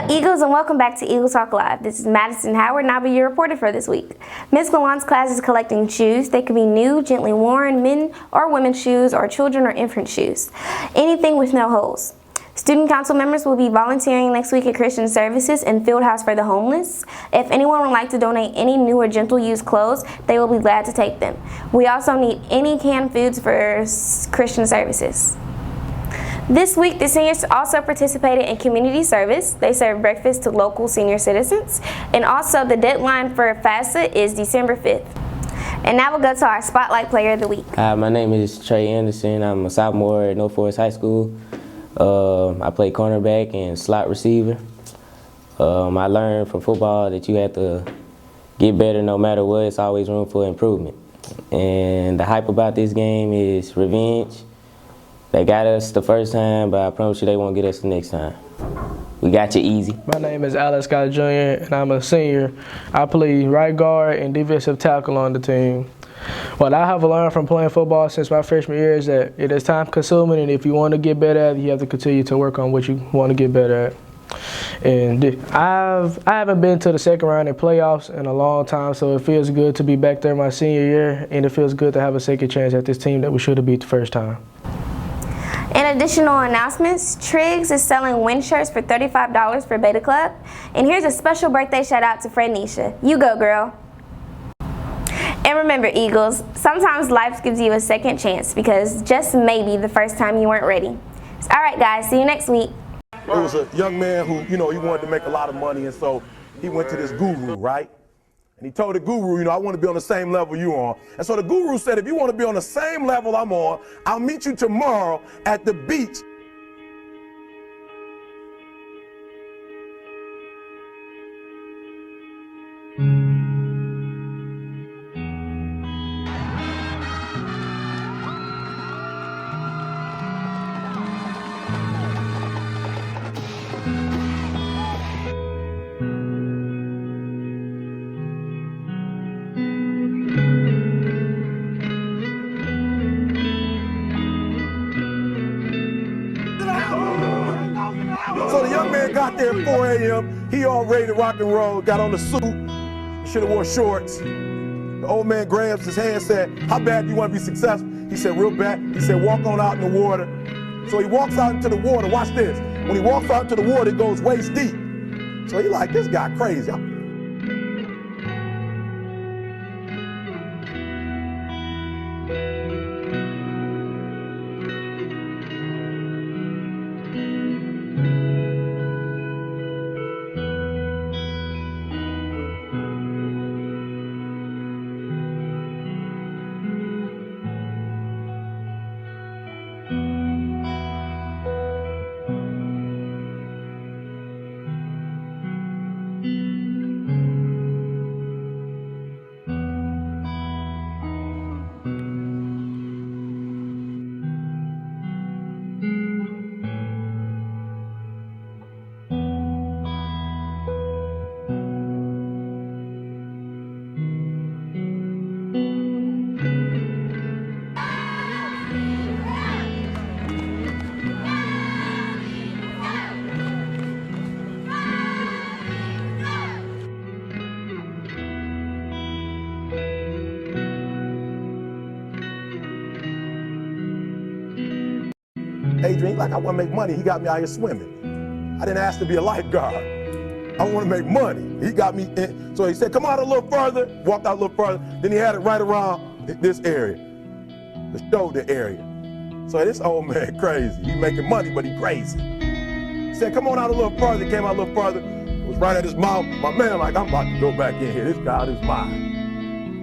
Eagles, and welcome back to Eagle Talk Live. This is Madison Howard, and I'll be your reporter for this week. Miss Galant's class is collecting shoes. They could be new, gently worn, men or women's shoes, or children or infant shoes. Anything with no holes. Student council members will be volunteering next week at Christian Services and Field House for the Homeless. If anyone would like to donate any new or gentle used clothes, they will be glad to take them. We also need any canned foods for Christian Services. This week, the seniors also participated in community service. They served breakfast to local senior citizens. And also, the deadline for FAFSA is December 5th. And now we'll go to our Spotlight Player of the Week. Hi, my name is Trey Anderson. I'm a sophomore at North Forrest High School. I play cornerback and slot receiver. I learned from football that you have to get better no matter what. It's always room for improvement. And the hype about this game is revenge. They got us the first time, but I promise you they won't get us the next time. We got you easy. My name is Alex Scott Jr., and I'm a senior. I play right guard and defensive tackle on the team. What I have learned from playing football since my freshman year is that it is time consuming, and if you want to get better at it, you have to continue to work on what you want to get better at. And I haven't been to the second round in playoffs in a long time, so it feels good to be back there my senior year, and it feels good to have a second chance at this team that we should have beat the first time. In additional announcements, Triggs is selling wind shirts for $35 for Beta Club. And here's a special birthday shout out to Fred Nisha. You go, girl. And remember, Eagles, sometimes life gives you a second chance because just maybe the first time you weren't ready. All right, guys, see you next week. There was a young man who, he wanted to make a lot of money, and so he went to this guru, right? And he told the guru, I want to be on the same level you are. And so the guru said, if you want to be on the same level I'm on, I'll meet you tomorrow at the beach. So the young man got there at 4 a.m. He all ready to rock and roll, got on the suit, should have wore shorts. The old man grabs his hand and said, how bad do you want to be successful? He said, real bad. He said, walk on out in the water. So he walks out into the water. Watch this. When he walks out into the water, it goes waist deep. So he like, this guy crazy. Adrian, like, I want to make money. He got me out here swimming. I didn't ask to be a lifeguard. I want to make money. He got me in. So he said, come out a little further, walked out a little further. Then he had it right around this area, the shoulder area. So this old man crazy. He making money, but he crazy. He said, come on out a little further. He came out a little further. It was right at his mouth. My man like, I'm about to go back in here. This guy is mine.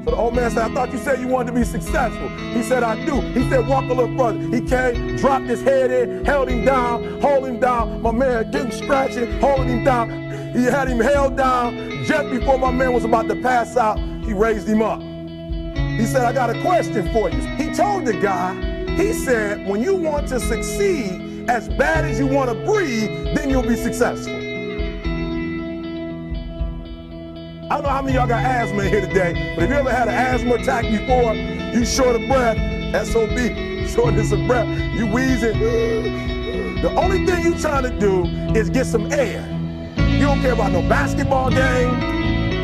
So the old man said, I thought you said you wanted to be successful. He said, I do. He said, walk a little further. He came, dropped his head in, held him down, hold him down. My man getting scratching, holding him down. He had him held down. Just before my man was about to pass out, he raised him up. He said, I got a question for you. He told the guy, he said, when you want to succeed as bad as you want to breathe, then you'll be successful. I don't know how many of y'all got asthma in here today, but if you ever had an asthma attack before, you short of breath, SOB, shortness of breath, you wheezing. The only thing you trying to do is get some air. You don't care about no basketball game.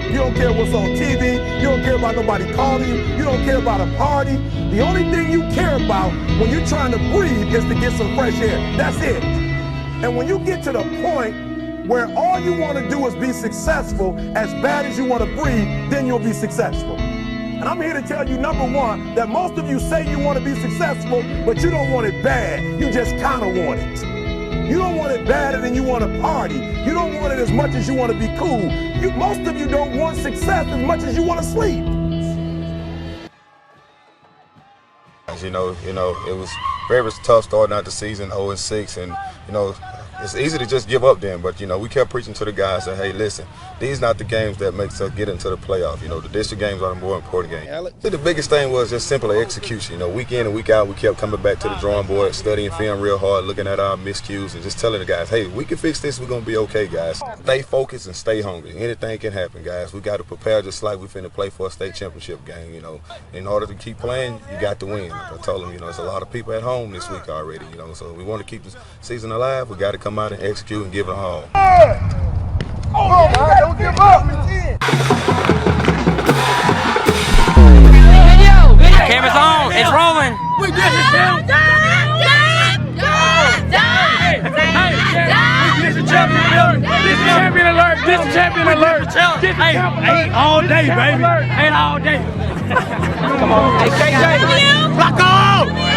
You don't care what's on TV. You don't care about nobody calling you. You don't care about a party. The only thing you care about when you're trying to breathe is to get some fresh air. That's it. And when you get to the point where all you want to do is be successful as bad as you want to breathe, then you'll be successful. And I'm here to tell you, number one, that most of you say you want to be successful, but you don't want it bad. You just kind of want it. You don't want it badder than you want to party. You don't want it as much as you want to be cool. Most of you don't want success as much as you want to sleep. You know, it was very tough starting out the season 0-6, and it's easy to just give up then, but we kept preaching to the guys that, hey, listen, these not the games that makes us get into the playoff. The district games are the more important games. The biggest thing was just simply execution. Week in and week out, we kept coming back to the drawing board, studying film real hard, looking at our miscues, and just telling the guys, hey, we can fix this. We're gonna be okay, guys. Stay focused and stay hungry. Anything can happen, guys. We got to prepare just like we finna play for a state championship game. In order to keep playing, you got to win. I told them, there's a lot of people at home this week already. So we want to keep the season alive. We got to come out and execute and give it all. Oh, man, don't give up. Camera's on. It's rolling. We did it, Tim. This is champion alert. This is champion alert. This is champion alert. Hey, all day, baby. Ain't all day. Come on. Hey, KJ. Block off.